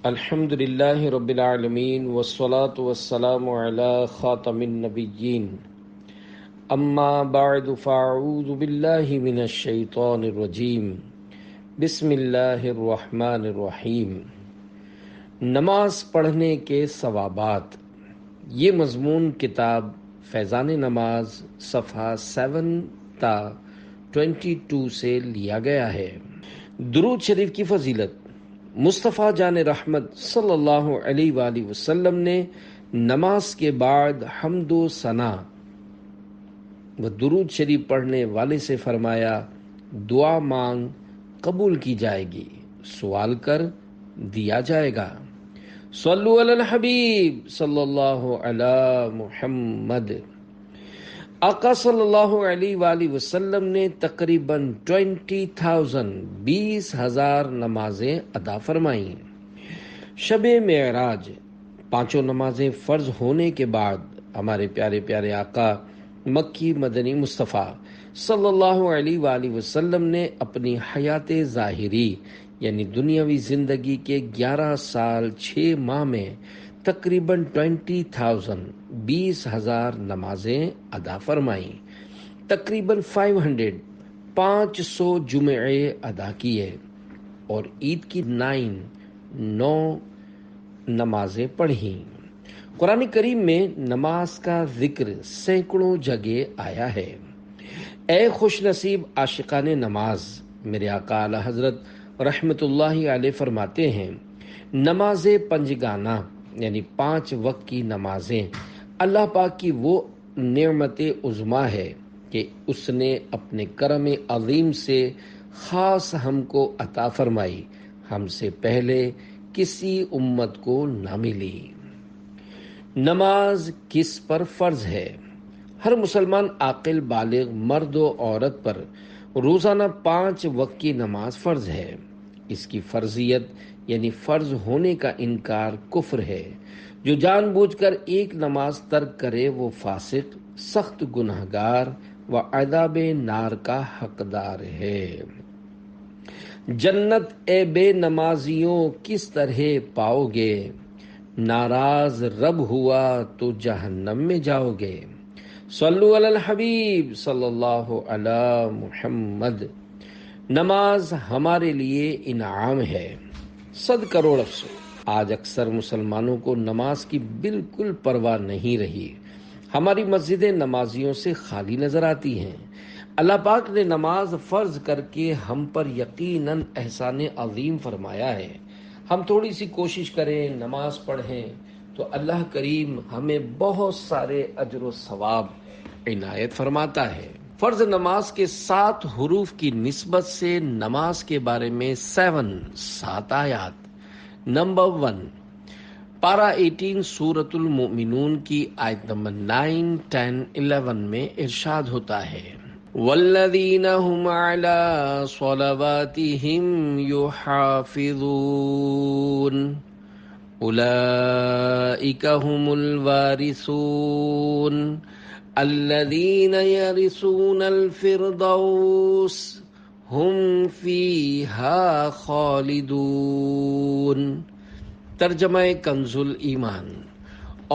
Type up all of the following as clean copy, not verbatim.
الحمد للہ رب العالمین والصلاة والسلام علی خاتم النبیین اما بعد فاعوذ باللہ من الشیطان الرجیم بسم اللہ الرحمن الرحیم۔ نماز پڑھنے کے ثوابات، یہ مضمون کتاب فیضان نماز صفحہ 7 تا 22 سے لیا گیا ہے۔ درود شریف کی فضیلت۔ مصطفیٰ جان رحمت صلی اللہ علیہ وآلہ وسلم نے نماز کے بعد حمد و ثنا و درود شریف پڑھنے والے سے فرمایا، دعا مانگ قبول کی جائے گی، سوال کر دیا جائے گا۔ صلو علی الحبیب صلی اللہ علی محمد۔ آقا صلی اللہ علیہ وآلہ وسلم نے تقریباً 20,000 نمازیں ادا فرمائیں۔ شب معراج، 5 نمازیں فرض ہونے کے بعد ہمارے پیارے پیارے آقا مکی مدنی مصطفیٰ صلی اللہ علیہ وآلہ وسلم نے اپنی حیات ظاہری یعنی دنیاوی زندگی کے 11 سال 6 ماہ میں تقریباً 20,000 نمازیں ادا فرمائیں۔ تقریباً 500 جمعے ادا کیے اور عید کی 9 نمازیں پڑھیں۔ قرآن کریم میں نماز کا ذکر سینکڑوں جگہ آیا ہے۔ اے خوش نصیب عاشقان نماز، میرے آقا اعلی حضرت رحمت اللہ علیہ فرماتے ہیں، نماز پنجگانہ یعنی 5 وقت کی نمازیں اللہ پاک کی وہ نعمت عظمیٰ ہے کہ اس نے اپنے کرم عظیم سے خاص ہم کو عطا فرمائی، ہم سے پہلے کسی امت کو نہ ملی۔ نماز کس پر فرض ہے؟ ہر مسلمان عاقل بالغ مرد و عورت پر روزانہ 5 وقت کی نماز فرض ہے۔ اس کی فرضیت یعنی فرض ہونے کا انکار کفر ہے۔ جو جان بوجھ کر ایک نماز ترک کرے وہ فاسق، سخت گنہگار و عذاب نار کا حقدار ہے۔ جنت اے بے نمازیوں کس طرح پاؤ گے، ناراض رب ہوا تو جہنم میں جاؤ گے۔ صلو علی الحبیب صلی اللہ علی محمد۔ نماز ہمارے لیے انعام ہے۔ 100 کروڑ افسوس، آج اکثر مسلمانوں کو نماز کی بالکل پرواہ نہیں رہی۔ ہماری مسجدیں نمازیوں سے خالی نظر آتی ہیں۔ اللہ پاک نے نماز فرض کر کے ہم پر یقیناً احسان عظیم فرمایا ہے۔ ہم تھوڑی سی کوشش کریں، نماز پڑھیں تو اللہ کریم ہمیں بہت سارے اجر و ثواب عنایت فرماتا ہے۔ فرض نماز کے 7 حروف کی نسبت سے نماز کے بارے میں 7 آیات۔ نمبر 1، پارہ 18 سورۃ المؤمنون کی آیت نمبر 9، 10، 11 میں ارشاد ہوتا ہے، والذین هم علی صلواتہم یحافظون اولئک هم الوارثون الذین یرثون الفردوس ہم فیہا خالدون۔ ترجمہ کنز ایمان،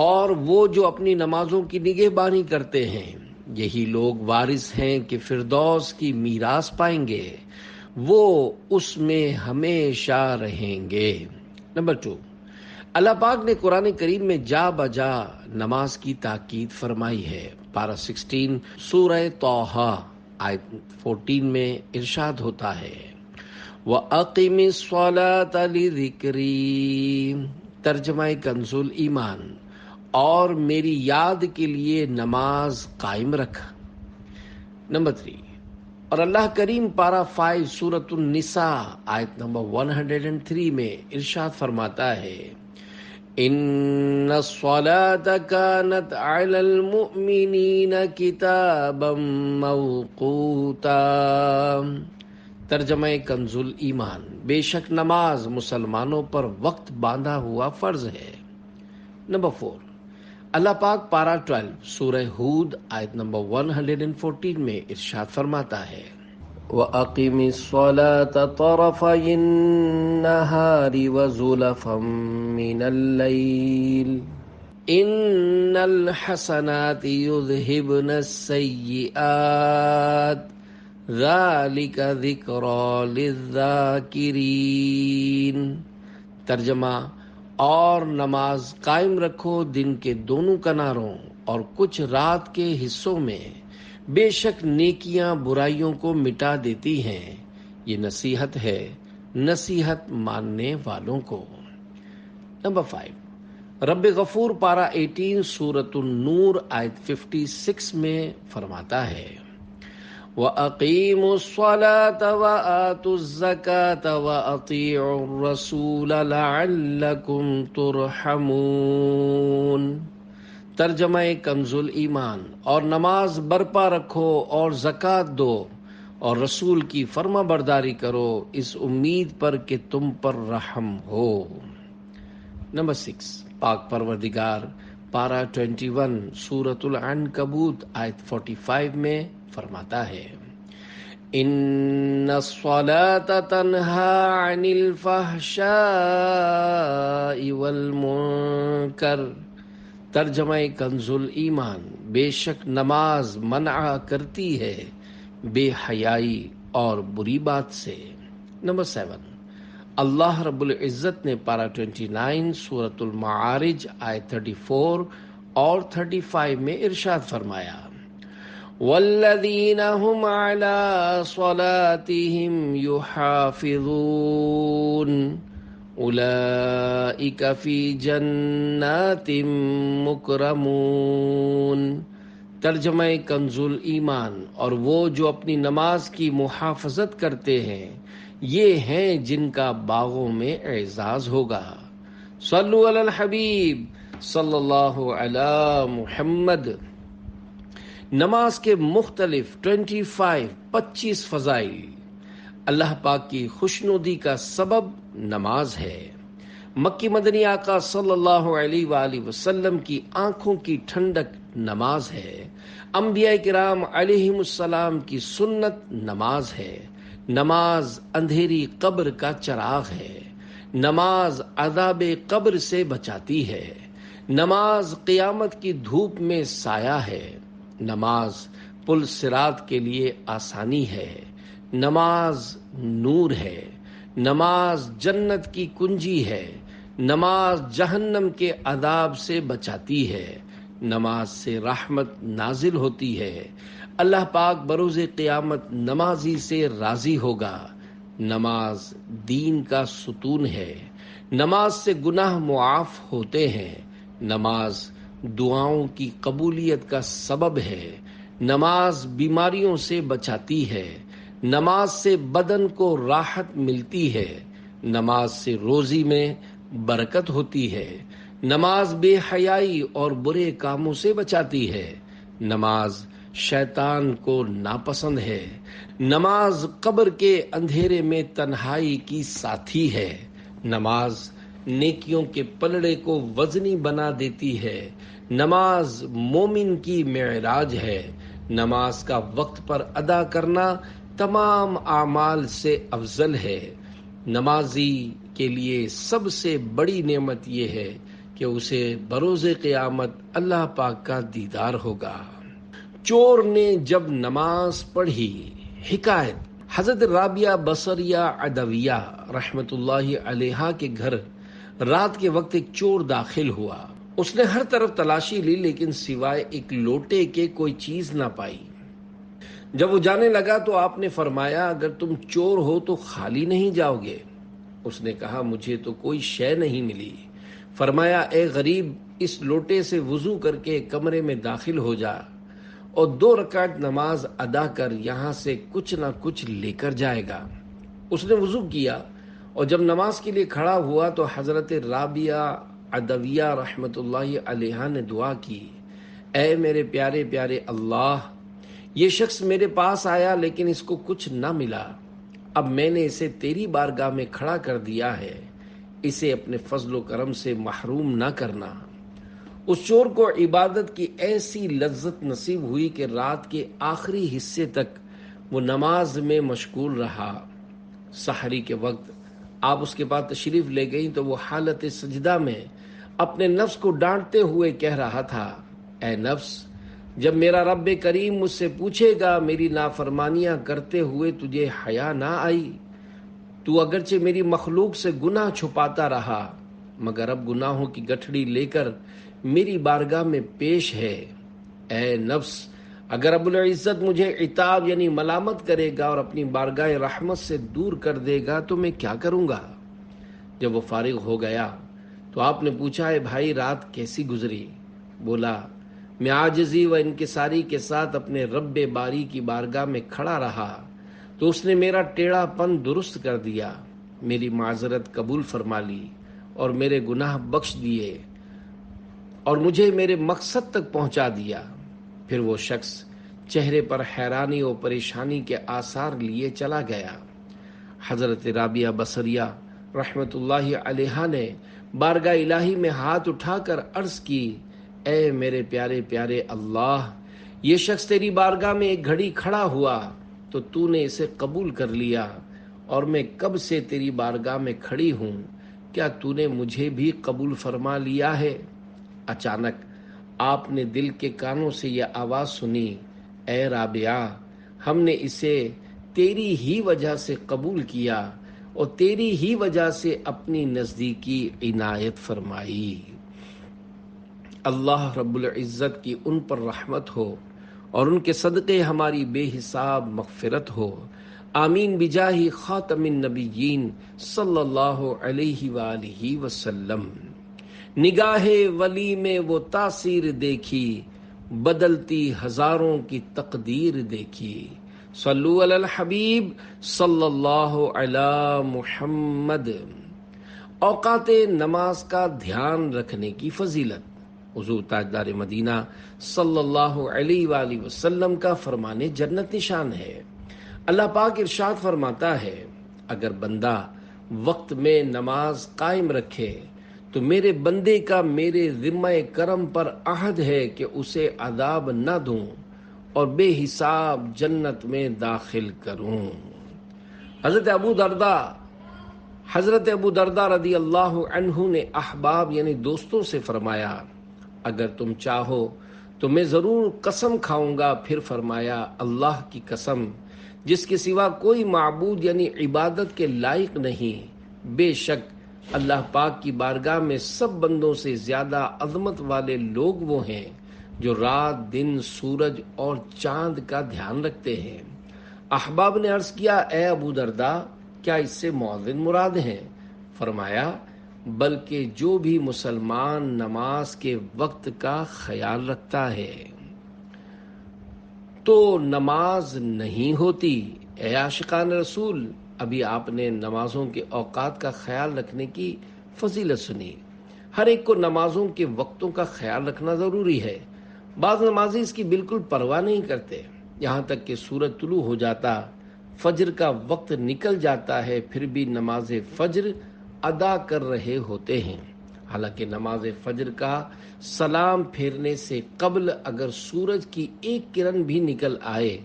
اور وہ جو اپنی نمازوں کی نگہبانی کرتے ہیں یہی لوگ وارث ہیں کہ فردوس کی میراث پائیں گے، وہ اس میں ہمیشہ رہیں گے۔ نمبر 2، اللہ پاک نے قرآن کریم میں جا بجا نماز کی تاکید فرمائی ہے۔ پارہ 16 سورہ طٰہٰ آیت 14 میں ارشاد ہوتا ہے، وَأَقِمِ الصَّلَاةَ لِذِكْرِي۔ ترجمہ کنز ایمان، اور میری یاد کے لیے نماز قائم رکھ۔ نمبر 3، اور اللہ کریم پارہ 5 سورۃ النساء آیت نمبر 103 میں ارشاد فرماتا ہے، ان الصلاۃ کانت علی المؤمنین کتابا موقوتا۔ ترجمہ کنز ایمان، بے شک نماز مسلمانوں پر وقت باندھا ہوا فرض ہے۔ نمبر 4، اللہ پاک پارہ 12 سورہ ہود آیت نمبر 114 میں ارشاد فرماتا ہے، وَأَقِمِ الصَّلَاةَ طَرَفَيِ النَّهَارِ وَزُلَفًا مِّنَ اللَّيْلِ إِنَّ الْحَسَنَاتِ يُذْهِبْنَ السَّيِّئَاتِ ذَلِكَ ذِكْرَى لِلذَّاكِرِينَ۔ ترجمہ: اور نماز قائم رکھو دن کے دونوں کناروں اور کچھ رات کے حصوں میں، بے شک نیکیاں برائیوں کو مٹا دیتی ہیں، یہ نصیحت ہے نصیحت ماننے والوں کو۔ نمبر 5، رب غفور پارہ 18 سورۃ النور آیت 56 میں فرماتا ہے: وَأَقِیمُوا الصَّلَاةَ وَآتُوا الزَّکَاةَ وَأَطِیعُوا الرَّسُولَ لَعَلَّکُمْ تُرْحَمُونَ۔ ترجمہ کنز ایمان: اور نماز برپا رکھو اور زکوٰۃ دو اور رسول کی فرما برداری کرو اس امید پر کہ تم پر رحم ہو۔ نمبر 6، پاک پروردگار پارہ 21 سورۃ العنکبوت آیت 45 میں فرماتا ہے: ان الصلاۃ تنہی عن الفحشاء والمنکر۔ ترجمہ کنز ایمان: بے شک نماز منع کرتی ہے بے حیائی اور بری بات سے۔ نمبر 7، اللہ رب العزت نے پارہ 29 سورۃ المعارج آیت 34 اور 35 میں ارشاد فرمایا: والذین هم علی صلاتهم یحافظون اولئک فی جنات مکرمون۔ ترجمہ کنز ایمان: اور وہ جو اپنی نماز کی محافظت کرتے ہیں یہ ہیں جن کا باغوں میں اعزاز ہوگا۔ صلو علی الحبیب صلی اللہ علی محمد۔ نماز کے مختلف 25 فضائل۔ اللہ پاک کی خوشنودی کا سبب نماز ہے۔ مکی مدنی آقا صلی اللہ علیہ وآلہ وسلم کی آنکھوں کی ٹھنڈک نماز ہے۔ انبیاء کرام علیہم السلام کی سنت نماز ہے۔ نماز اندھیری قبر کا چراغ ہے۔ نماز عذاب قبر سے بچاتی ہے۔ نماز قیامت کی دھوپ میں سایہ ہے۔ نماز پل صراط کے لیے آسانی ہے۔ نماز نور ہے۔ نماز جنت کی کنجی ہے۔ نماز جہنم کے عذاب سے بچاتی ہے۔ نماز سے رحمت نازل ہوتی ہے۔ اللہ پاک بروز قیامت نمازی سے راضی ہوگا۔ نماز دین کا ستون ہے۔ نماز سے گناہ معاف ہوتے ہیں۔ نماز دعاؤں کی قبولیت کا سبب ہے۔ نماز بیماریوں سے بچاتی ہے۔ نماز سے بدن کو راحت ملتی ہے۔ نماز سے روزی میں برکت ہوتی ہے۔ نماز بے حیائی اور برے کاموں سے بچاتی ہے۔ نماز شیطان کو ناپسند ہے۔ نماز قبر کے اندھیرے میں تنہائی کی ساتھی ہے۔ نماز نیکیوں کے پلڑے کو وزنی بنا دیتی ہے۔ نماز مومن کی معراج ہے۔ نماز کا وقت پر ادا کرنا تمام اعمال سے افضل ہے۔ نمازی کے لیے سب سے بڑی نعمت یہ ہے کہ اسے بروز قیامت اللہ پاک کا دیدار ہوگا۔ چور نے جب نماز پڑھی۔ حکایت: حضرت رابعہ بصریہ عدویہ رحمت اللہ علیہا کے گھر رات کے وقت ایک چور داخل ہوا۔ اس نے ہر طرف تلاشی لی لیکن سوائے ایک لوٹے کے کوئی چیز نہ پائی۔ جب وہ جانے لگا تو آپ نے فرمایا: اگر تم چور ہو تو خالی نہیں جاؤ گے؟ اس نے کہا: مجھے تو کوئی شے نہیں ملی۔ فرمایا: اے غریب، اس لوٹے سے وضو کر کے کمرے میں داخل ہو جا اور 2 رکعت نماز ادا کر، یہاں سے کچھ نہ کچھ لے کر جائے گا۔ اس نے وضو کیا اور جب نماز کے لیے کھڑا ہوا تو حضرت رابعہ عدویہ رحمت اللہ علیہا نے دعا کی: اے میرے پیارے پیارے اللہ، یہ شخص میرے پاس آیا لیکن اس کو کچھ نہ ملا۔ اب میں نے اسے تیری بارگاہ میں کھڑا کر دیا ہے، اسے اپنے فضل و کرم سے محروم نہ کرنا۔ اس چور کو عبادت کی ایسی لذت نصیب ہوئی کہ رات کے آخری حصے تک وہ نماز میں مشغول رہا. سحری کے وقت آپ اس کے بعد تشریف لے گئیں تو وہ حالت سجدہ میں اپنے نفس کو ڈانٹتے ہوئے کہہ رہا تھا، اے نفس، جب میرا رب کریم مجھ سے پوچھے گا میری نافرمانیاں کرتے ہوئے تجھے حیا نہ آئی؟ تو اگرچہ میری مخلوق سے گناہ چھپاتا رہا مگر اب گناہوں کی گٹھڑی لے کر میری بارگاہ میں پیش ہے. اے نفس، اگر رب العزت مجھے عتاب یعنی ملامت کرے گا اور اپنی بارگاہ رحمت سے دور کر دے گا تو میں کیا کروں گا؟ جب وہ فارغ ہو گیا تو آپ نے پوچھا، اے بھائی، رات کیسی گزری؟ بولا، میں عاجزی و انکساری کے ساتھ اپنے رب باری کی بارگاہ میں کھڑا رہا تو اس نے میرا ٹیڑھا پن درست کر دیا، میری معذرت قبول فرما لی اور میرے گناہ بخش دیے اور مجھے میرے مقصد تک پہنچا دیا. پھر وہ شخص چہرے پر حیرانی اور پریشانی کے آثار لیے چلا گیا. حضرت رابعہ بصریہ رحمت اللہ علیہا نے بارگاہ الہی میں ہاتھ اٹھا کر عرض کی، اے میرے پیارے پیارے اللہ، یہ شخص تیری بارگاہ میں ایک گھڑی کھڑا ہوا تو تو نے اسے قبول کر لیا، اور میں کب سے تیری بارگاہ میں کھڑی ہوں، کیا تو نے مجھے بھی قبول فرما لیا ہے؟ اچانک آپ نے دل کے کانوں سے یہ آواز سنی، اے رابعہ، ہم نے اسے تیری ہی وجہ سے قبول کیا اور تیری ہی وجہ سے اپنی نزدیکی عنایت فرمائی. اللہ رب العزت کی ان پر رحمت ہو اور ان کے صدقے ہماری بے حساب مغفرت ہو. آمین بجاہ خاتم النبیین صلی اللہ علیہ وآلہ وسلم. نگاہ ولی میں وہ تاثیر دیکھی، بدلتی ہزاروں کی تقدیر دیکھی. صلو علی الحبیب صلی اللہ علی محمد. اوقات نماز کا دھیان رکھنے کی فضیلت. حضور تاجدار مدینہ صلی اللہ علیہ وآلہ وسلم کا فرمان جنت نشان ہے. اللہ پاک ارشاد فرماتا ہے، اگر بندہ وقت میں نماز قائم رکھے تو میرے بندے کا میرے ذمہ کرم پر عہد ہے کہ اسے عذاب نہ دوں اور بے حساب جنت میں داخل کروں. حضرت ابو درداء رضی اللہ عنہ نے احباب یعنی دوستوں سے فرمایا، اگر تم چاہو تو میں ضرور قسم کھاؤں گا. پھر فرمایا، اللہ کی قسم جس کے سوا کوئی معبود یعنی عبادت کے لائق نہیں، بے شک اللہ پاک کی بارگاہ میں سب بندوں سے زیادہ عظمت والے لوگ وہ ہیں جو رات دن سورج اور چاند کا دھیان رکھتے ہیں. احباب نے عرض کیا، اے ابو درداء، کیا اس سے مؤذن مراد ہیں؟ فرمایا، بلکہ جو بھی مسلمان نماز کے وقت کا خیال رکھتا ہے. تو نماز نہیں ہوتی. اے عاشقان رسول، ابھی آپ نے نمازوں کے اوقات کا خیال رکھنے کی فضیلت سنی. ہر ایک کو نمازوں کے وقتوں کا خیال رکھنا ضروری ہے. بعض نمازی اس کی بالکل پرواہ نہیں کرتے، یہاں تک کہ سورج طلوع ہو جاتا، فجر کا وقت نکل جاتا ہے، پھر بھی نماز فجر ادا کر رہے ہوتے ہیں. حالانکہ نماز فجر کا سلام پھیرنے سے قبل اگر سورج کی ایک کرن بھی نکل آئے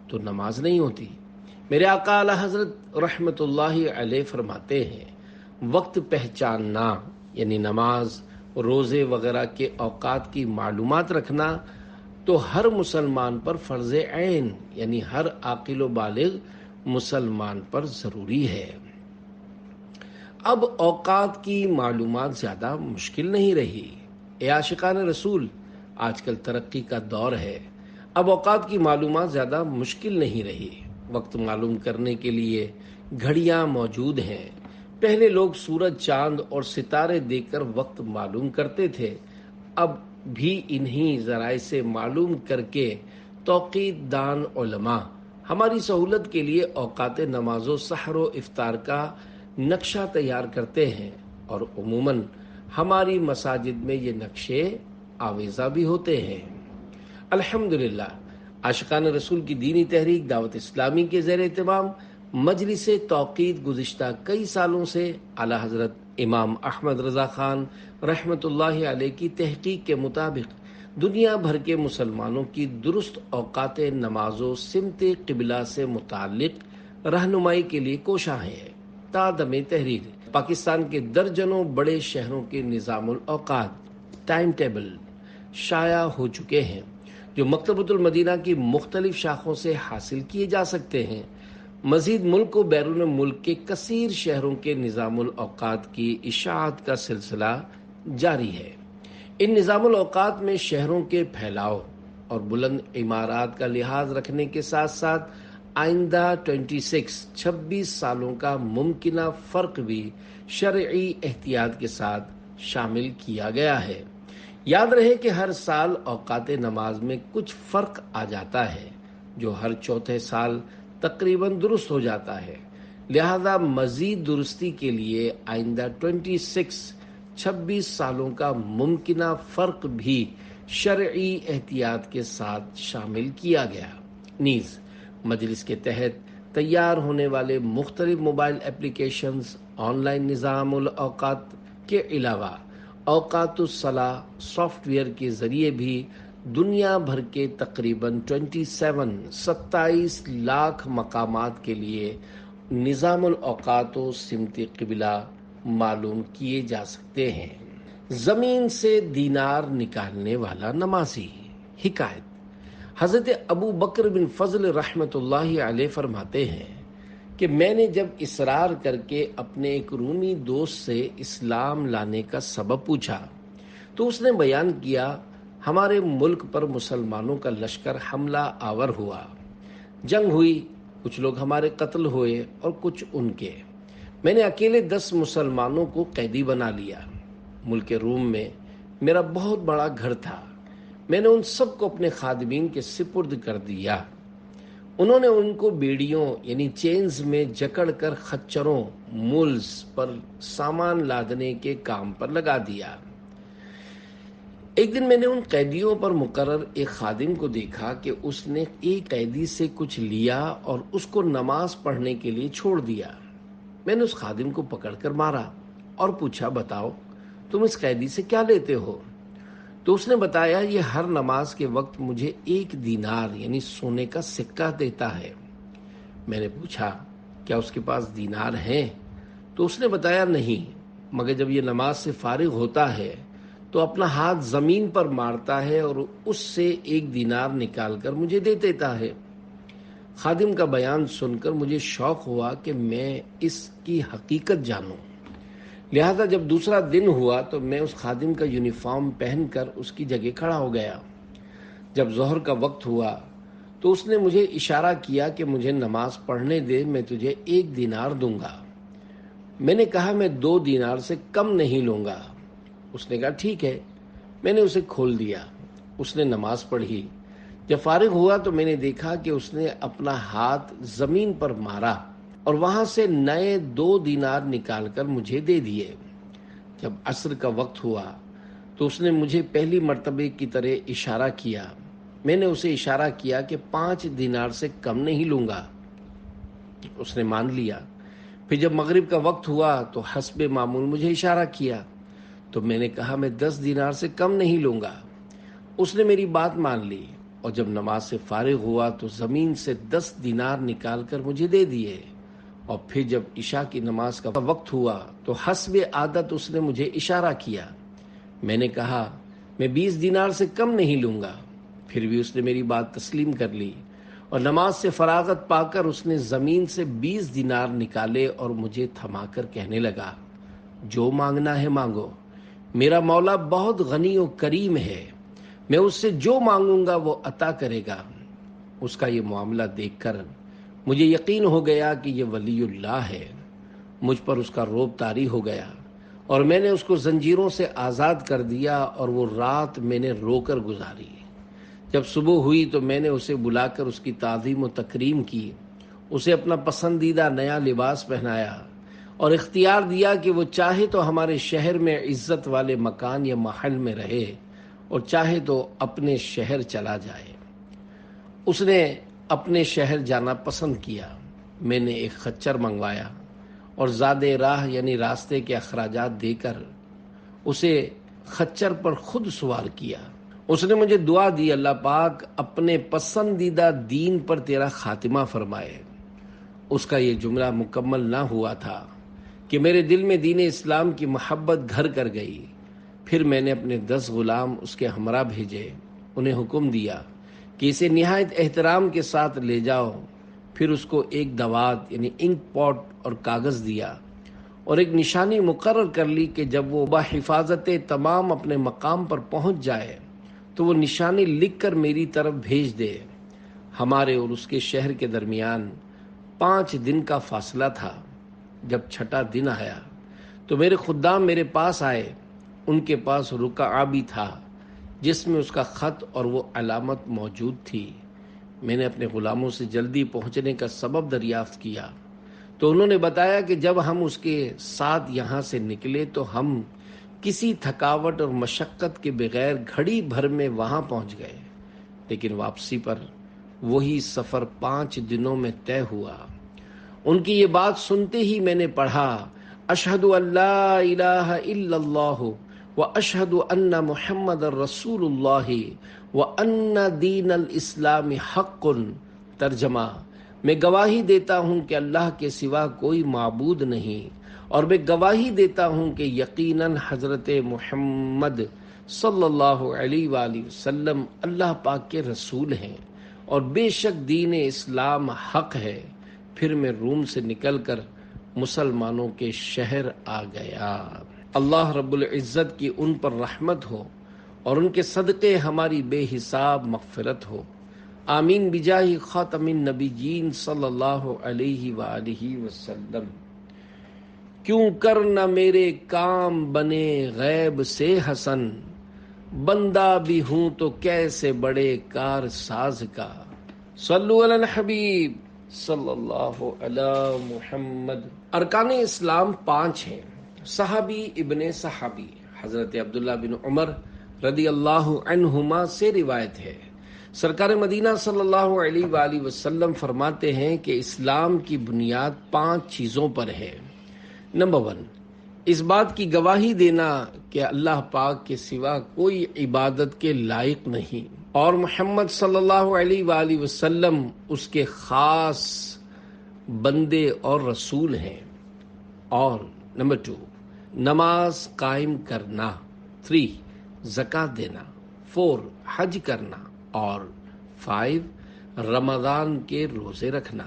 تو نماز نہیں ہوتی. میرے آقا اعلی حضرت رحمت اللہ علیہ فرماتے ہیں، وقت پہچاننا یعنی نماز، روزے وغیرہ کے اوقات کی معلومات رکھنا تو ہر مسلمان پر فرض عین یعنی ہر عاقل و بالغ مسلمان پر ضروری ہے. اب اوقات کی معلومات زیادہ مشکل نہیں رہی. اے عاشقان رسول، آج کل ترقی کا دور ہے، اب اوقات کی معلومات زیادہ مشکل نہیں رہی. وقت معلوم کرنے کے لیے گھڑیاں موجود ہیں. پہلے لوگ سورج، چاند اور ستارے دیکھ کر وقت معلوم کرتے تھے. اب بھی انہی ذرائع سے معلوم کر کے توقیت دان علماء ہماری سہولت کے لیے اوقات نماز و سحر و افطار کا نقشہ تیار کرتے ہیں، اور عموماً ہماری مساجد میں یہ نقشے آویزہ بھی ہوتے ہیں. الحمدللہ، عاشقان رسول کی دینی تحریک دعوت اسلامی کے زیر اہتمام مجلس توقید گزشتہ کئی سالوں سے اعلی حضرت امام احمد رضا خان رحمت اللہ علیہ کی تحقیق کے مطابق دنیا بھر کے مسلمانوں کی درست اوقات نماز و سمت قبلہ سے متعلق رہنمائی کے لیے کوشاں ہے۔ تادم تحریر پاکستان کے درجنوں بڑے شہروں کے نظام الاوقات ٹائم ٹیبل شائع ہو چکے ہیں، جو مکتبۃ المدینہ کی مختلف شاخوں سے حاصل کیے جا سکتے ہیں۔ مزید ملک و بیرون ملک کے کثیر شہروں کے نظام الاوقات کی اشاعت کا سلسلہ جاری ہے۔ ان نظام الاوقات میں شہروں کے پھیلاؤ اور بلند عمارات کا لحاظ رکھنے کے ساتھ ساتھ آئندہ 26 سالوں کا ممکنہ فرق بھی شرعی احتیاط کے ساتھ شامل کیا گیا ہے۔ یاد رہے کہ ہر سال اوقات نماز میں کچھ فرق آ جاتا ہے، جو ہر چوتھے سال تقریباً درست ہو جاتا ہے۔ لہذا مزید درستی کے لیے آئندہ 26 سالوں کا ممکنہ فرق بھی شرعی احتیاط کے ساتھ شامل کیا گیا۔ نیز مجلس کے تحت تیار ہونے والے مختلف موبائل اپلیکیشنز، آن لائن نظام الاوقات کے علاوہ اوقات الصلاح سافٹ ویئر کے ذریعے بھی دنیا بھر کے تقریباً 27 لاکھ مقامات کے لیے نظام الاوقات و سمت قبلہ معلوم کیے جا سکتے ہیں۔ زمین سے دینار نکالنے والا نمازی۔ حکایت: حضرت ابو بکر بن فضل رحمۃ اللہ علیہ فرماتے ہیں کہ میں نے جب اصرار کر کے اپنے ایک رومی دوست سے اسلام لانے کا سبب پوچھا تو اس نے بیان کیا، ہمارے ملک پر مسلمانوں کا لشکر حملہ آور ہوا، جنگ ہوئی، کچھ لوگ ہمارے قتل ہوئے اور کچھ ان کے۔ میں نے اکیلے 10 مسلمانوں کو قیدی بنا لیا۔ ملک روم میں میرا بہت بڑا گھر تھا، میں نے ان سب کو اپنے خادمین کے سپرد کر دیا۔ انہوں نے ان کو بیڑیوں یعنی چینز میں جکڑ کر خچروں مولز پر سامان لادنے کے کام پر لگا دیا۔ ایک دن میں نے ان قیدیوں پر مقرر ایک خادم کو دیکھا کہ اس نے ایک قیدی سے کچھ لیا اور اس کو نماز پڑھنے کے لیے چھوڑ دیا۔ میں نے اس خادم کو پکڑ کر مارا اور پوچھا، بتاؤ تم اس قیدی سے کیا لیتے ہو؟ تو اس نے بتایا، یہ ہر نماز کے وقت مجھے 1 دینار یعنی سونے کا سکہ دیتا ہے۔ میں نے پوچھا، کیا اس کے پاس دینار ہیں؟ تو اس نے بتایا، نہیں، مگر جب یہ نماز سے فارغ ہوتا ہے تو اپنا ہاتھ زمین پر مارتا ہے اور اس سے 1 دینار نکال کر مجھے دے دیتا ہے۔ خادم کا بیان سن کر مجھے شوق ہوا کہ میں اس کی حقیقت جانوں۔ لہذا جب دوسرا دن ہوا تو میں اس خادم کا یونیفارم پہن کر اس کی جگہ کھڑا ہو گیا۔ جب ظہر کا وقت ہوا تو اس نے مجھے اشارہ کیا کہ مجھے نماز پڑھنے دے، میں تجھے 1 دینار دوں گا۔ میں نے کہا، میں 2 دینار سے کم نہیں لوں گا۔ اس نے کہا، ٹھیک ہے۔ میں نے اسے کھول دیا۔ اس نے نماز پڑھی۔ جب فارغ ہوا تو میں نے دیکھا کہ اس نے اپنا ہاتھ زمین پر مارا اور وہاں سے نئے 2 دینار نکال کر مجھے دے دیے۔ جب عصر کا وقت ہوا تو اس نے مجھے پہلی مرتبہ کی طرح اشارہ کیا۔ میں نے اسے اشارہ کیا کہ 5 دینار سے کم نہیں لوں گا۔ اس نے مان لیا۔ پھر جب مغرب کا وقت ہوا تو حسب معمول مجھے اشارہ کیا، تو میں نے کہا، میں 10 دینار سے کم نہیں لوں گا۔ اس نے میری بات مان لی اور جب نماز سے فارغ ہوا تو زمین سے 10 دینار نکال کر مجھے دے دیے۔ اور پھر جب عشاء کی نماز کا وقت ہوا تو حسب عادت اس نے مجھے اشارہ کیا۔ میں نے کہا، میں 20 دینار سے کم نہیں لوں گا۔ پھر بھی اس نے میری بات تسلیم کر لی اور نماز سے فراغت پا کر اس نے زمین سے 20 دینار نکالے اور مجھے تھما کر کہنے لگا، جو مانگنا ہے مانگو، میرا مولا بہت غنی و کریم ہے، میں اس سے جو مانگوں گا وہ عطا کرے گا۔ اس کا یہ معاملہ دیکھ کر مجھے یقین ہو گیا کہ یہ ولی اللہ ہے۔ مجھ پر اس کا رعب طاری ہو گیا اور میں نے اس کو زنجیروں سے آزاد کر دیا اور وہ رات میں نے رو کر گزاری۔ جب صبح ہوئی تو میں نے اسے بلا کر اس کی تعظیم و تکریم کی، اسے اپنا پسندیدہ نیا لباس پہنایا اور اختیار دیا کہ وہ چاہے تو ہمارے شہر میں عزت والے مکان یا محل میں رہے اور چاہے تو اپنے شہر چلا جائے۔ اس نے اپنے شہر جانا پسند کیا۔ میں نے ایک خچر منگوایا اور زاد راہ یعنی راستے کے اخراجات دے کر اسے خچر پر خود سوار کیا۔ اس نے مجھے دعا دی، اللہ پاک اپنے پسندیدہ دین پر تیرا خاتمہ فرمائے۔ اس کا یہ جملہ مکمل نہ ہوا تھا کہ میرے دل میں دین اسلام کی محبت گھر کر گئی۔ پھر میں نے اپنے 10 غلام اس کے ہمراہ بھیجے، انہیں حکم دیا کہ اسے نہایت احترام کے ساتھ لے جاؤ۔ پھر اس کو ایک دوات یعنی انک پاٹ اور کاغذ دیا اور ایک نشانی مقرر کر لی کہ جب وہ بحفاظت تمام اپنے مقام پر پہنچ جائے تو وہ نشانی لکھ کر میری طرف بھیج دے۔ ہمارے اور اس کے شہر کے درمیان 5 دن کا فاصلہ تھا۔ جب 6واں دن آیا تو میرے خدام میرے پاس آئے۔ ان کے پاس رقعہ بھی تھا جس میں اس کا خط اور وہ علامت موجود تھی۔ میں نے اپنے غلاموں سے جلدی پہنچنے کا سبب دریافت کیا تو انہوں نے بتایا کہ جب ہم اس کے ساتھ یہاں سے نکلے تو ہم کسی تھکاوٹ اور مشقت کے بغیر گھڑی بھر میں وہاں پہنچ گئے، لیکن واپسی پر وہی سفر 5 دنوں میں طے ہوا۔ ان کی یہ بات سنتے ہی میں نے پڑھا، اشہد ان لا الہ الا اللہ واشہد ان محمد رسول اللہ وان دین الاسلام حق۔ ترجمہ: میں گواہی دیتا ہوں کہ اللہ کے سوا کوئی معبود نہیں، اور میں گواہی دیتا ہوں کہ یقیناً حضرت محمد صلی اللہ علیہ وآلہ وسلم اللہ پاک کے رسول ہیں، اور بے شک دین اسلام حق ہے۔ پھر میں روم سے نکل کر مسلمانوں کے شہر آ گیا۔ اللہ رب العزت کی ان پر رحمت ہو اور ان کے صدقے ہماری بے حساب مغفرت ہو، آمین بجاہ خاتم النبیین صلی اللہ علیہ وآلہ وسلم۔ کیوں کر نہ میرے کام بنے غیب سے حسن، بندہ بھی ہوں تو کیسے بڑے کار ساز کا۔ صلو علی الحبیب صلی اللہ علی محمد۔ ارکان اسلام 5 ہیں۔ صحابی ابن صحابی حضرت عبداللہ بن عمر رضی اللہ عنہما سے روایت ہے، سرکار مدینہ صلی اللہ علیہ وآلہ وسلم فرماتے ہیں کہ اسلام کی بنیاد 5 چیزوں پر ہے۔ نمبر 1، اس بات کی گواہی دینا کہ اللہ پاک کے سوا کوئی عبادت کے لائق نہیں اور محمد صلی اللہ علیہ وآلہ وسلم اس کے خاص بندے اور رسول ہیں۔ اور نمبر 2، نماز قائم کرنا۔ 3، زکوٰۃ دینا۔ 4، حج کرنا۔ اور 5، رمضان کے روزے رکھنا۔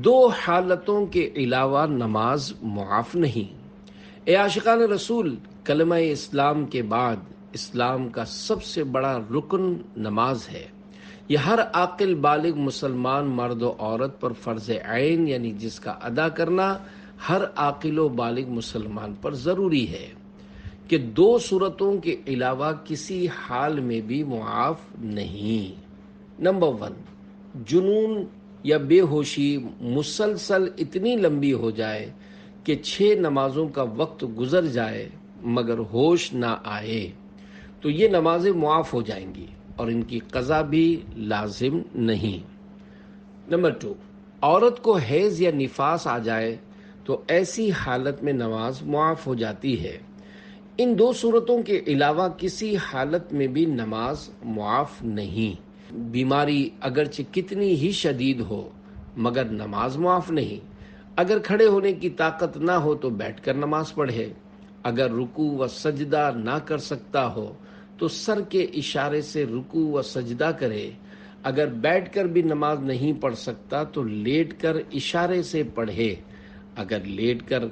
2 حالتوں کے علاوہ نماز معاف نہیں۔ اے عاشقان رسول، کلمہ اسلام کے بعد اسلام کا سب سے بڑا رکن نماز ہے۔ یہ ہر عاقل بالغ مسلمان مرد و عورت پر فرض عین یعنی جس کا ادا کرنا ہر عاقل و بالغ مسلمان پر ضروری ہے کہ 2 صورتوں کے علاوہ کسی حال میں بھی معاف نہیں۔ نمبر 1، جنون یا بے ہوشی مسلسل اتنی لمبی ہو جائے کہ 6 نمازوں کا وقت گزر جائے مگر ہوش نہ آئے تو یہ نمازیں معاف ہو جائیں گی اور ان کی قضا بھی لازم نہیں۔ نمبر 2، عورت کو حیض یا نفاس آ جائے تو ایسی حالت میں نماز معاف ہو جاتی ہے۔ ان 2 صورتوں کے علاوہ کسی حالت میں بھی نماز معاف نہیں۔ بیماری اگرچہ کتنی ہی شدید ہو مگر نماز معاف نہیں۔ اگر کھڑے ہونے کی طاقت نہ ہو تو بیٹھ کر نماز پڑھے۔ اگر رکوع و سجدہ نہ کر سکتا ہو تو سر کے اشارے سے رکوع و سجدہ کرے۔ اگر بیٹھ کر بھی نماز نہیں پڑھ سکتا تو لیٹ کر اشارے سے پڑھے۔ اگر لیٹ کر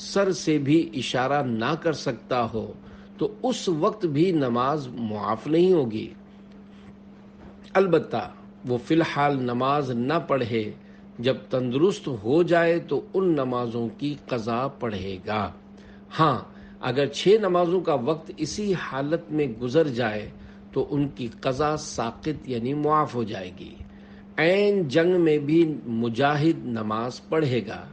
سر سے بھی اشارہ نہ کر سکتا ہو تو اس وقت بھی نماز معاف نہیں ہوگی۔ البتہ وہ فی الحال نماز نہ پڑھے، جب تندرست ہو جائے تو ان نمازوں کی قضا پڑھے گا۔ ہاں، اگر 6 نمازوں کا وقت اسی حالت میں گزر جائے تو ان کی قضا ساقط یعنی معاف ہو جائے گی۔ عین جنگ میں بھی مجاہد نماز پڑھے گا۔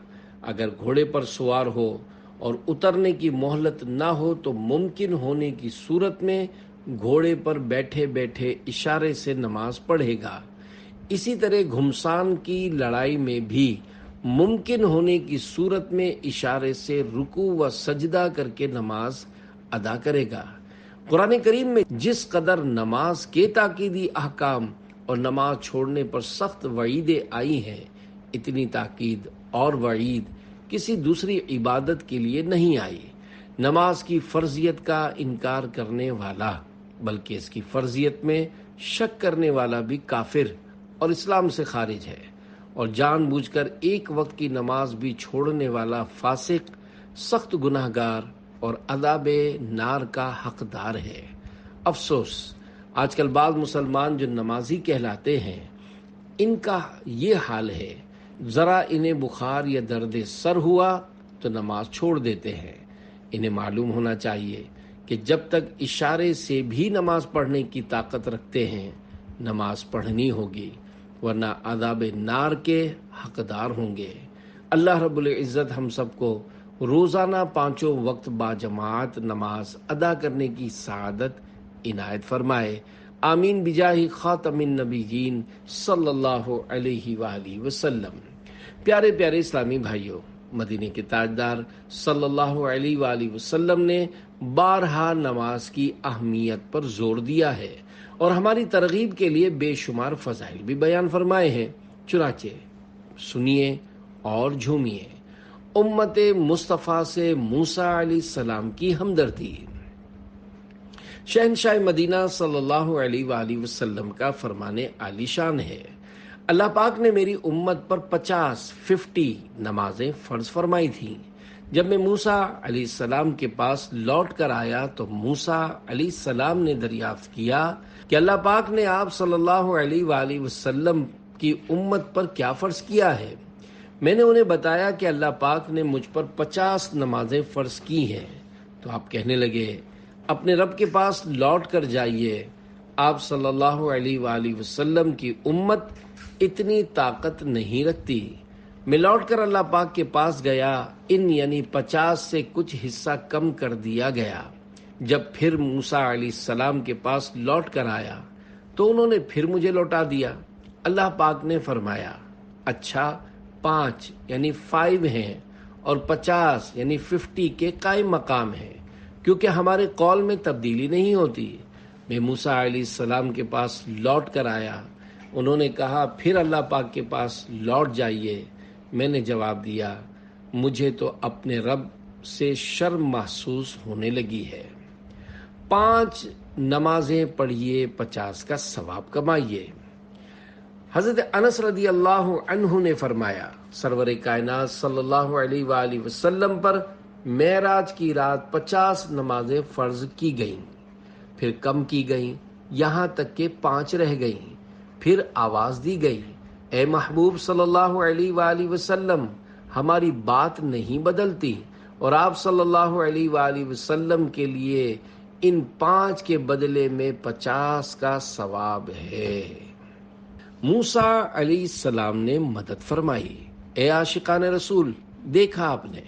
اگر گھوڑے پر سوار ہو اور اترنے کی مہلت نہ ہو تو ممکن ہونے کی صورت میں گھوڑے پر بیٹھے بیٹھے اشارے سے نماز پڑھے گا۔ اسی طرح گھمسان کی لڑائی میں بھی ممکن ہونے کی صورت میں اشارے سے رکوع و سجدہ کر کے نماز ادا کرے گا۔ قرآن کریم میں جس قدر نماز کے تاکیدی احکام اور نماز چھوڑنے پر سخت وعیدیں آئی ہیں، اتنی تاکید اور وعید کسی دوسری عبادت کے لیے نہیں آئی۔ نماز کی فرضیت کا انکار کرنے والا، بلکہ اس کی فرضیت میں شک کرنے والا بھی کافر اور اسلام سے خارج ہے، اور جان بوجھ کر ایک وقت کی نماز بھی چھوڑنے والا فاسق، سخت گناہگار اور عذاب نار کا حقدار ہے۔ افسوس، آج کل بعض مسلمان جو نمازی کہلاتے ہیں، ان کا یہ حال ہے، ذرا انہیں بخار یا درد سر ہوا تو نماز چھوڑ دیتے ہیں۔ انہیں معلوم ہونا چاہیے کہ جب تک اشارے سے بھی نماز پڑھنے کی طاقت رکھتے ہیں، نماز پڑھنی ہوگی، ورنہ عذاب نار کے حقدار ہوں گے۔ اللہ رب العزت ہم سب کو روزانہ 5 وقت باجماعت نماز ادا کرنے کی سعادت عنایت فرمائے۔ آمین بجاہ خاتم النبیین صلی اللہ علیہ وآلہ وسلم۔ پیارے پیارے اسلامی بھائیوں، مدینے کے تاجدار صلی اللہ علیہ وآلہ وسلم نے بارہا نماز کی اہمیت پر زور دیا ہے اور ہماری ترغیب کے لیے بے شمار فضائل بھی بیان فرمائے ہیں۔ چنانچہ سنیے اور جھومیے۔ امت مصطفیٰ سے موسیٰ علیہ السلام کی ہمدردی۔ شہنشاہ مدینہ صلی اللہ علیہ وآلہ وسلم کا فرمان عالی شان ہے، اللہ پاک نے میری امت پر 50 نمازیں فرض فرمائی تھیں۔ جب میں موسیٰ علیہ السلام کے پاس لوٹ کر آیا تو موسیٰ علیہ السلام نے دریافت کیا کہ اللہ پاک نے آپ صلی اللہ علیہ وآلہ وسلم کی امت پر کیا فرض کیا ہے۔ میں نے انہیں بتایا کہ اللہ پاک نے مجھ پر 50 نمازیں فرض کی ہیں۔ تو آپ کہنے لگے، اپنے رب کے پاس لوٹ کر جائیے، آپ صلی اللہ علیہ وآلہ وسلم کی امت اتنی طاقت نہیں رکھتی۔ میں لوٹ کر اللہ پاک کے پاس گیا، یعنی 50 سے کچھ حصہ کم کر دیا گیا۔ جب پھر موسیٰ علیہ السلام کے پاس لوٹ کر آیا تو انہوں نے پھر مجھے لوٹا دیا۔ اللہ پاک نے فرمایا، اچھا 5 یعنی 5 ہیں اور 50 یعنی 50 کے قائم مقام ہیں، کیونکہ ہمارے قول میں تبدیلی نہیں ہوتی۔ میں موسیٰ علیہ السلام کے پاس لوٹ کر آیا، انہوں نے کہا پھر اللہ پاک کے پاس لوٹ جائیے۔ میں نے جواب دیا، مجھے تو اپنے رب سے شرم محسوس ہونے لگی ہے۔ 5 نمازیں پڑھیے، 50 کا ثواب کمائیے۔ حضرت انس رضی اللہ عنہ نے فرمایا، سرور کائنات صلی اللہ علیہ وآلہ وسلم پر معراج کی رات 50 نمازیں فرض کی گئیں، پھر کم کی گئیں، یہاں تک کہ 5 رہ گئیں۔ پھر آواز دی گئی، اے محبوب صلی اللہ علیہ وآلہ وسلم، ہماری بات نہیں بدلتی، اور آپ صلی اللہ علیہ وآلہ وسلم کے لیے ان 5 کے بدلے میں 50 کا ثواب ہے۔ موسیٰ علیہ السلام نے مدد فرمائی۔ اے عاشقان رسول، دیکھا آپ نے،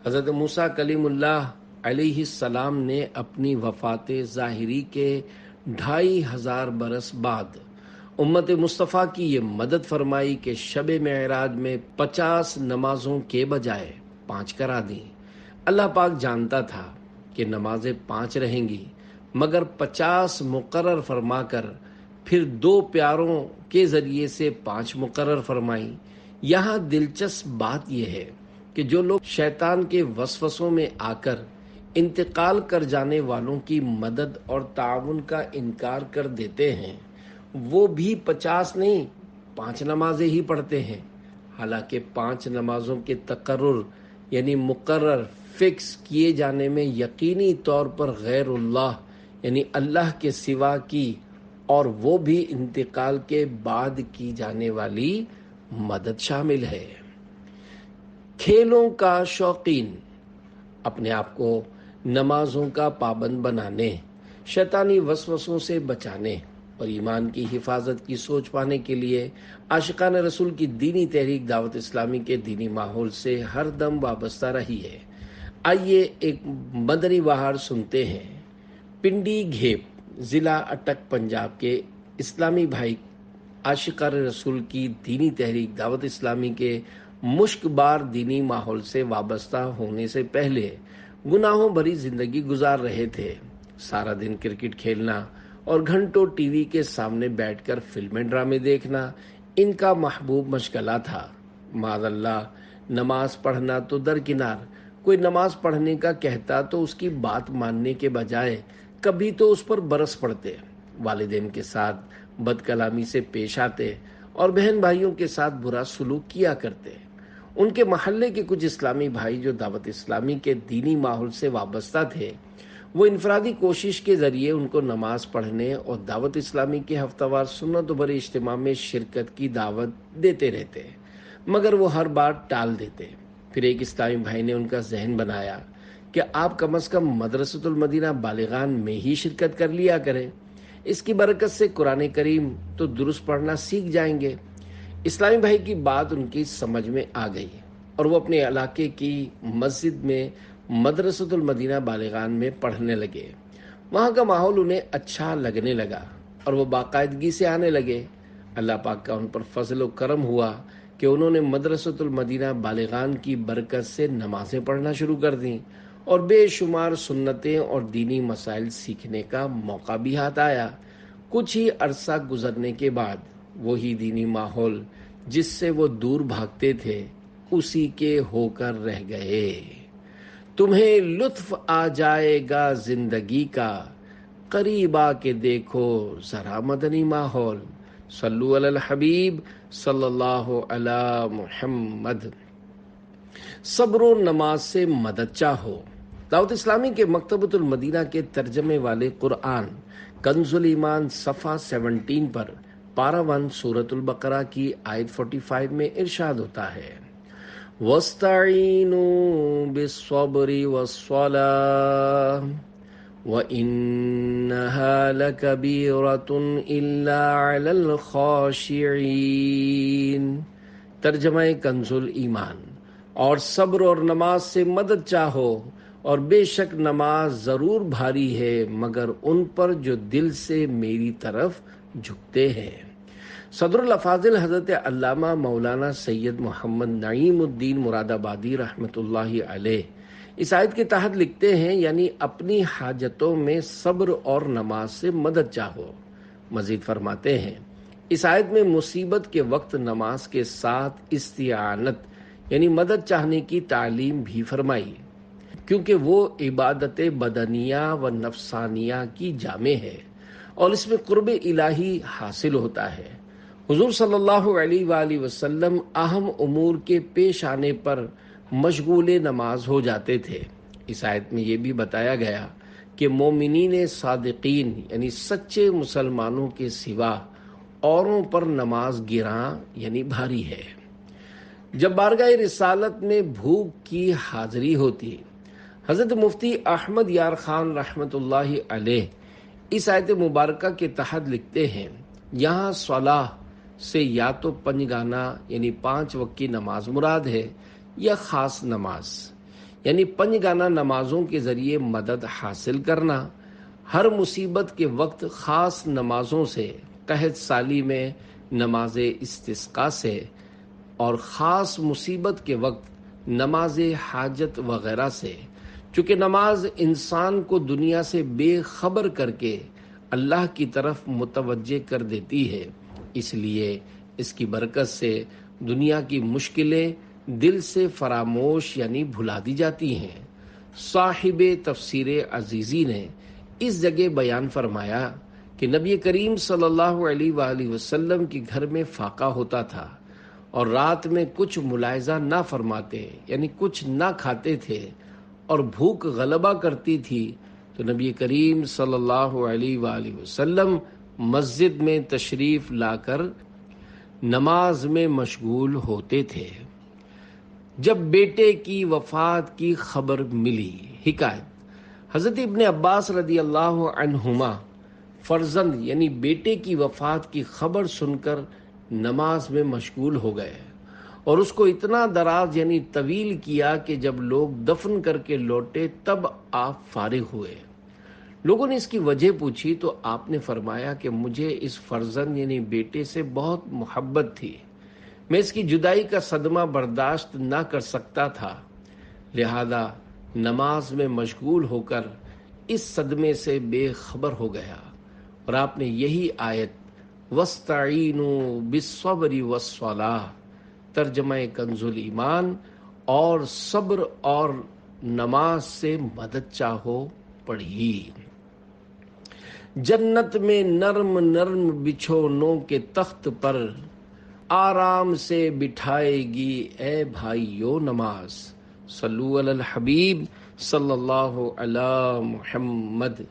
حضرت موسیٰ کلیم اللہ علیہ السلام نے اپنی وفات ظاہری کے 2500 برس بعد امت مصطفیٰ کی یہ مدد فرمائی کہ شب معراج میں 50 نمازوں کے بجائے 5 کرا دیں۔ اللہ پاک جانتا تھا کہ نمازیں 5 رہیں گی، مگر 50 مقرر فرما کر پھر 2 پیاروں کے ذریعے سے 5 مقرر فرمائیں۔ یہاں دلچسپ بات یہ ہے کہ جو لوگ شیطان کے وسوسوں میں آ کر انتقال کر جانے والوں کی مدد اور تعاون کا انکار کر دیتے ہیں، وہ بھی 50 نہیں 5 نمازیں ہی پڑھتے ہیں، حالانکہ 5 نمازوں کے تقرر یعنی مقرر فکس کیے جانے میں یقینی طور پر غیر اللہ یعنی اللہ کے سوا کی اور وہ بھی انتقال کے بعد کی جانے والی مدد شامل ہے۔ کھیلوں کا شوقین، اپنے آپ کو نمازوں کا پابند بنانے، شیطانی وسوسوں سے بچانے اور ایمان کی حفاظت کی سوچ پانے کے لیے عاشقان رسول کی دینی تحریک دعوت اسلامی کے دینی ماحول سے ہر دم وابستہ رہی ہے۔ آئیے ایک مدنی بہار سنتے ہیں۔ پنڈی گھیپ، ضلع اٹک، پنجاب کے اسلامی بھائی عاشقان رسول کی دینی تحریک دعوت اسلامی کے مشک بار دینی ماحول سے وابستہ ہونے سے پہلے گناہوں بھری زندگی گزار رہے تھے۔ سارا دن کرکٹ کھیلنا اور گھنٹوں ٹی وی کے سامنے بیٹھ کر فلمیں ڈرامے دیکھنا ان کا محبوب مشغلہ تھا۔ معاذ اللہ، نماز پڑھنا تو درکنار، کوئی نماز پڑھنے کا کہتا تو اس کی بات ماننے کے بجائے کبھی تو اس پر برس پڑتے، والدین کے ساتھ بد کلامی سے پیش آتے اور بہن بھائیوں کے ساتھ برا سلوک کیا کرتے۔ ان کے محلے کے کچھ اسلامی بھائی جو دعوت اسلامی کے دینی ماحول سے وابستہ تھے، وہ انفرادی کوشش کے ذریعے ان کو نماز پڑھنے اور دعوت اسلامی کے ہفتہ وار سنت و بڑے اجتماع میں شرکت کی دعوت دیتے رہتے، مگر وہ ہر بار ٹال دیتے۔ پھر ایک اسلامی بھائی نے ان کا ذہن بنایا کہ آپ کم از کم مدرسۃ المدینہ بالغان میں ہی شرکت کر لیا کریں، اس کی برکت سے قرآن کریم تو درست پڑھنا سیکھ جائیں گے۔ اسلامی بھائی کی بات ان کی سمجھ میں آ گئی اور وہ اپنے علاقے کی مسجد میں مدرسۃ المدینہ بالغان میں پڑھنے لگے۔ وہاں کا ماحول انہیں اچھا لگنے لگا اور وہ باقاعدگی سے آنے لگے۔ اللہ پاک کا ان پر فضل و کرم ہوا کہ انہوں نے مدرسۃ المدینہ بالغان کی برکت سے نمازیں پڑھنا شروع کر دیں اور بے شمار سنتیں اور دینی مسائل سیکھنے کا موقع بھی ہاتھ آیا۔ کچھ ہی عرصہ گزرنے کے بعد وہی دینی ماحول جس سے وہ دور بھاگتے تھے اسی کے ہو کر رہ گئے۔ تمہیں لطف آ جائے گا زندگی کا، قریب آ کے دیکھو ذرا مدنی ماحول۔ صلو علی الحبیب صلی اللہ علی محمد۔ صبر و نماز سے مدد چاہو۔ دعوت اسلامی کے مکتبۃ المدینہ کے ترجمے والے قرآن کنز الایمان صفحہ 17 پر پارہ 1 سورۃ البقرہ کی آیت 45 میں ارشاد ہوتا ہے، وَاسْتَعِینُوا بِالصَّبْرِ وَالصَّلَاةِ وَإِنَّهَا لَكَبِیرَةٌ إِلَّا عَلَى الْخَاشِعِینَ۔ ترجمہ کنز الایمان، اور صبر اور نماز سے مدد چاہو، اور بے شک نماز ضرور بھاری ہے مگر ان پر جو دل سے میری طرف جھکتے ہیں۔ صدر الافاضل حضرت علامہ مولانا سید محمد نعیم الدین مراد آبادی رحمۃ اللہ علیہ اس آیت کے تحت لکھتے ہیں، یعنی اپنی حاجتوں میں صبر اور نماز سے مدد چاہو۔ مزید فرماتے ہیں، اس آیت میں مصیبت کے وقت نماز کے ساتھ استعانت یعنی مدد چاہنے کی تعلیم بھی فرمائی، کیونکہ وہ عبادت بدنیہ و نفسانیہ کی جامع ہے اور اس میں قرب الہی حاصل ہوتا ہے۔ حضور صلی اللہ علیہ وآلہ وسلم اہم امور کے پیش آنے پر مشغول نماز ہو جاتے تھے۔ اس آیت میں یہ بھی بتایا گیا کہ مومنین صادقین یعنی سچے مسلمانوں کے سوا اوروں پر نماز گراں یعنی بھاری ہے۔ جب بارگاہ رسالت میں بھوک کی حاضری ہوتی، حضرت مفتی احمد یار خان رحمۃ اللہ علیہ اس آیت مبارکہ کے تحت لکھتے ہیں، یہاں صلاح سے یا تو پنجگانہ یعنی 5 وقت کی نماز مراد ہے یا خاص نماز یعنی پنجگانہ نمازوں کے ذریعے مدد حاصل کرنا۔ ہر مصیبت کے وقت خاص نمازوں سے، قحط سالی میں نماز استسقاء سے، اور خاص مصیبت کے وقت نماز حاجت وغیرہ سے، چونکہ نماز انسان کو دنیا سے بے خبر کر کے اللہ کی طرف متوجہ کر دیتی ہے، اس لیے اس کی برکت سے دنیا کی مشکلیں دل سے فراموش یعنی بھلا دی جاتی ہیں۔ صاحب تفسیر عزیزی نے اس جگہ بیان فرمایا کہ نبی کریم صلی اللہ علیہ وآلہ وسلم کے گھر میں فاقہ ہوتا تھا اور رات میں کچھ ملاحظہ نہ فرماتے یعنی کچھ نہ کھاتے تھے اور بھوک غلبہ کرتی تھی تو نبی کریم صلی اللہ علیہ وآلہ وسلم مسجد میں تشریف لا کر نماز میں مشغول ہوتے تھے۔ جب بیٹے کی وفات کی خبر ملی، حکایت، حضرت ابن عباس رضی اللہ عنہما فرزند یعنی بیٹے کی وفات کی خبر سن کر نماز میں مشغول ہو گئے اور اس کو اتنا دراز یعنی طویل کیا کہ جب لوگ دفن کر کے لوٹے تب آپ فارغ ہوئے۔ لوگوں نے اس کی وجہ پوچھی تو آپ نے فرمایا کہ مجھے اس فرزند یعنی بیٹے سے بہت محبت تھی، میں اس کی جدائی کا صدمہ برداشت نہ کر سکتا تھا، لہذا نماز میں مشغول ہو کر اس صدمے سے بے خبر ہو گیا اور آپ نے یہی آیت وَاسْتَعِینُوا بِالصَّبْرِ وَالصَّلَاةِ ترجمہ کنز ایمان اور صبر اور نماز سے مدد چاہو پڑھی۔ جنت میں نرم نرم بچھونوں کے تخت پر آرام سے بٹھائے گی اے بھائیو نماز۔ صلو علی الحبیب صلی اللہ علی محمد۔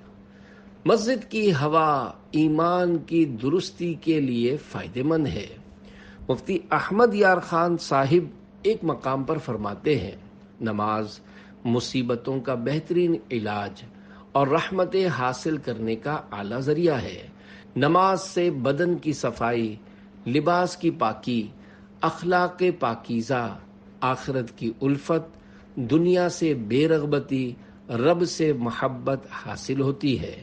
مسجد کی ہوا ایمان کی درستی کے لیے فائدہ مند ہے۔ مفتی احمد یار خان صاحب ایک مقام پر فرماتے ہیں، نماز مصیبتوں کا بہترین علاج اور رحمتیں حاصل کرنے کا اعلیٰ ذریعہ ہے۔ نماز سے بدن کی صفائی، لباس کی پاکی، اخلاق پاکیزہ، آخرت کی الفت، دنیا سے بے رغبتی، رب سے محبت حاصل ہوتی ہے،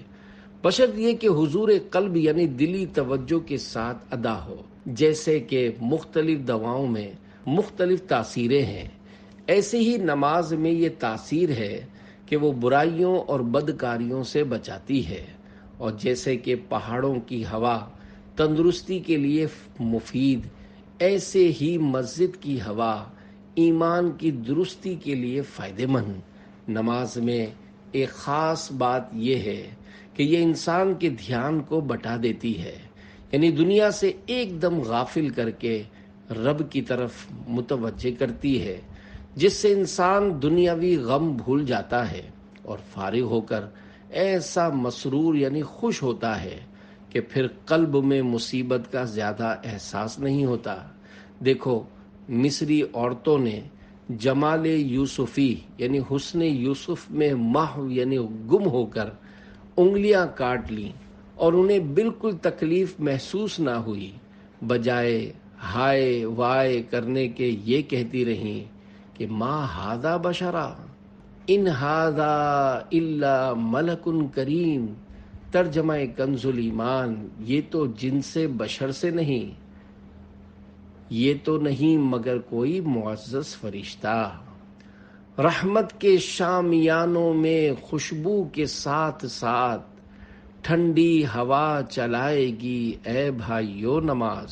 بشرط یہ کہ حضور قلب یعنی دلی توجہ کے ساتھ ادا ہو۔ جیسے کہ مختلف دواؤں میں مختلف تاثیریں ہیں، ایسے ہی نماز میں یہ تاثیر ہے کہ وہ برائیوں اور بدکاریوں سے بچاتی ہے، اور جیسے کہ پہاڑوں کی ہوا تندرستی کے لیے مفید، ایسے ہی مسجد کی ہوا ایمان کی درستی کے لیے فائدہ مند۔ نماز میں ایک خاص بات یہ ہے کہ یہ انسان کے دھیان کو بٹا دیتی ہے، یعنی دنیا سے ایک دم غافل کر کے رب کی طرف متوجہ کرتی ہے، جس سے انسان دنیاوی غم بھول جاتا ہے اور فارغ ہو کر ایسا مسرور یعنی خوش ہوتا ہے کہ پھر قلب میں مصیبت کا زیادہ احساس نہیں ہوتا۔ دیکھو، مصری عورتوں نے جمال یوسفی یعنی حسن یوسف میں محو یعنی گم ہو کر انگلیاں کاٹ لیں اور انہیں بالکل تکلیف محسوس نہ ہوئی، بجائے ہائے وائے کرنے کے یہ کہتی رہیں کہ ما ھذا بشرا ان ھذا الا ملک کریم۔ ترجمہ کنز ایمان، یہ تو جن سے بشر سے نہیں، یہ تو نہیں مگر کوئی معزز فرشتہ، رحمت کے شامیانوں میں خوشبو کے ساتھ ساتھ ٹھنڈی ہوا چلائے گی اے بھائیو نماز۔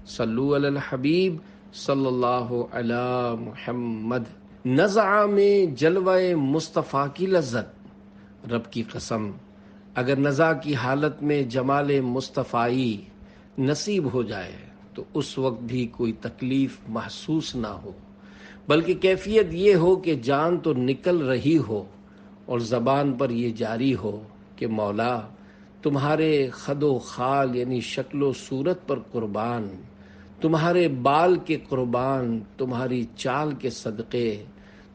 صلو علی الحبیب صلی اللہ علی محمد۔ نزعہ میں جلوہ مصطفیٰ کی لذت، رب کی قسم اگر نزع کی حالت میں جمال مصطفائی نصیب ہو جائے تو اس وقت بھی کوئی تکلیف محسوس نہ ہو، بلکہ کیفیت یہ ہو کہ جان تو نکل رہی ہو اور زبان پر یہ جاری ہو کہ مولا تمہارے خد و خال یعنی شکل و صورت پر قربان، تمہارے بال کے قربان، تمہاری چال کے صدقے،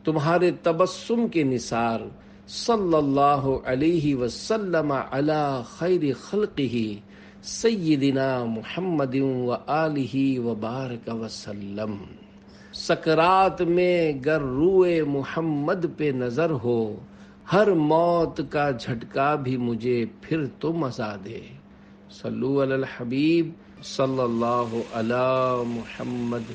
تمہارے تبسم کے نثار، صلی اللہ علیہ وسلم علی خیر خلقہ سیدنا محمد و آلہ وبارک وسلم۔ سکرات میں گر روئے محمد پہ نظر ہو، ہر موت کا جھٹکا بھی مجھے پھر تو مزا دے۔ صلو علی الحبیب صلی اللہ علی محمد۔